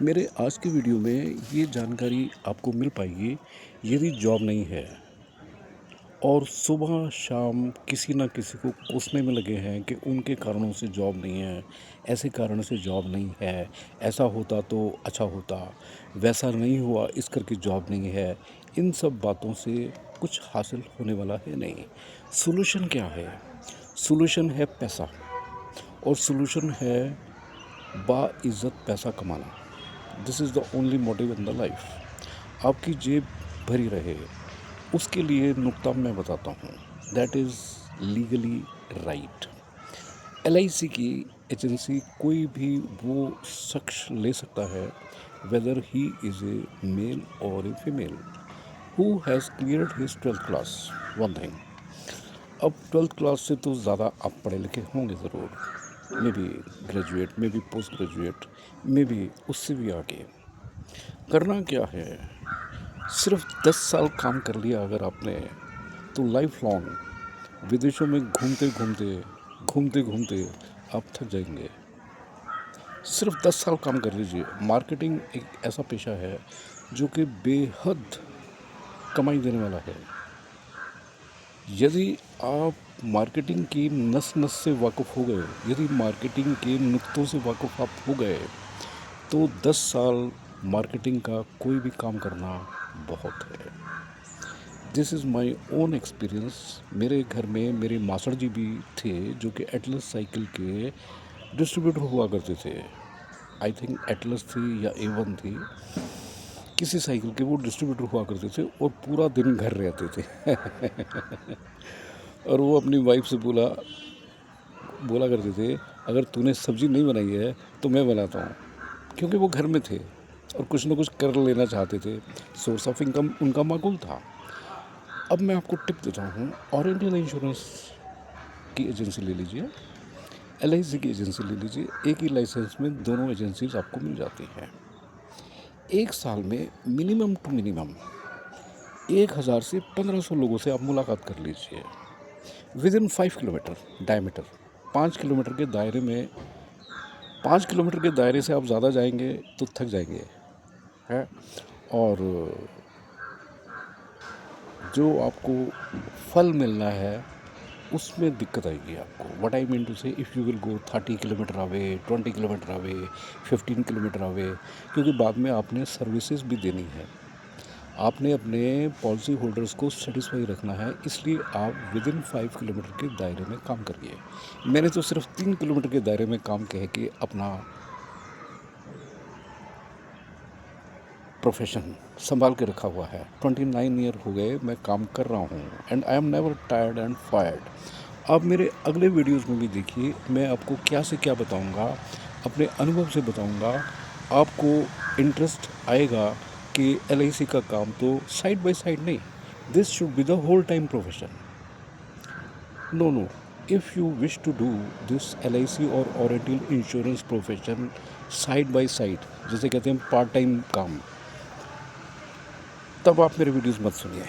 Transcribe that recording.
मेरे आज की वीडियो में ये जानकारी आपको मिल पाएगी। यदि जॉब नहीं है और सुबह शाम किसी ना किसी को कोसने में लगे हैं कि उनके कारणों से जॉब नहीं है, ऐसे कारण से जॉब नहीं है, ऐसा होता तो अच्छा होता, वैसा नहीं हुआ इस करके जॉब नहीं है, इन सब बातों से कुछ हासिल होने वाला है नहीं। सॉल्यूशन क्या है? सॉल्यूशन है पैसा, और सॉल्यूशन है बाइज़्ज़त पैसा कमाना। This is the only motive in the life. आपकी जेब भरी रहे, उसके लिए नुक्ता मैं बताता हूँ। That is legally right. LIC की एजेंसी कोई भी वो शख्स ले सकता है, whether he is a male और a female, who has cleared his 12th class. One thing, अब 12th क्लास से तो ज़्यादा आप पढ़े लिखे होंगे ज़रूर, may be graduate, may be post graduate, may be उससे भी आगे। करना क्या है? सिर्फ 10 साल काम कर लिया अगर आपने, तो लाइफ लॉन्ग विदेशों में घूमते घूमते आप थक जाएंगे। सिर्फ 10 साल काम कर लीजिए। मार्केटिंग एक ऐसा पेशा है जो कि बेहद कमाई देने वाला है। यदि आप मार्केटिंग की नस नस से वाकिफ़ हो गए, यदि मार्केटिंग के नुक्तों से वाकिफ़ आप हो गए, तो 10 साल मार्केटिंग का कोई भी काम करना बहुत है। This is my own experience. मेरे घर में मेरे मास्टर जी भी थे जो कि एटलस साइकिल के डिस्ट्रीब्यूटर हुआ करते थे। आई थिंक एटलस थी या A1 थी, किसी साइकिल के वो डिस्ट्रीब्यूटर हुआ करते थे और पूरा दिन घर रहते थे। और वो अपनी वाइफ से बोला बोला करते थे, अगर तूने सब्ज़ी नहीं बनाई है तो मैं बनाता हूँ, क्योंकि वो घर में थे और कुछ ना कुछ कर लेना चाहते थे। सोर्स ऑफ इनकम उनका माकूल था। अब मैं आपको टिप देता हूँ, ओरिएंटल इंश्योरेंस की एजेंसी ले लीजिए, LIC की एजेंसी ले लीजिए। एक ही लाइसेंस में दोनों एजेंसीज आपको मिल जाती हैं। एक साल में मिनिमम टू मिनिमम 1000 से 1500 लोगों से आप मुलाकात कर लीजिए, with in 5 kilometre diameter. 5 kilometre के दायरे में, 5 किलोमीटर के दायरे से आप ज़्यादा जाएंगे तो थक जाएंगे है। और जो आपको फल मिलना है उसमें दिक्कत आएगी आपको। व्हाट आई मीन टू से, if you will go 30 kilometre away, 20 kilometre away, 15 kilometre away, क्योंकि बाद में आपने सर्विसेज भी देनी है, आपने अपने पॉलिसी होल्डर्स को सेटिस्फाई रखना है, इसलिए आप विद इन 5 किलोमीटर के दायरे में काम करिए। मैंने तो सिर्फ 3 किलोमीटर के दायरे में काम कह के अपना प्रोफेशन संभाल के रखा हुआ है। 29 ईयर हो गए मैं काम कर रहा हूँ, and I am never tired and fired. आप मेरे अगले वीडियोस में भी देखिए, मैं आपको क्या से क्या बताऊँगा, अपने अनुभव से बताऊँगा। आपको इंटरेस्ट आएगा कि LIC का काम तो साइड बाय साइड नहीं, this should be the whole time profession. No no, if you wish to do this LIC और oriental insurance profession side by side, जैसे कहते हैं पार्ट टाइम काम, तब आप मेरे वीडियोस मत सुनिए।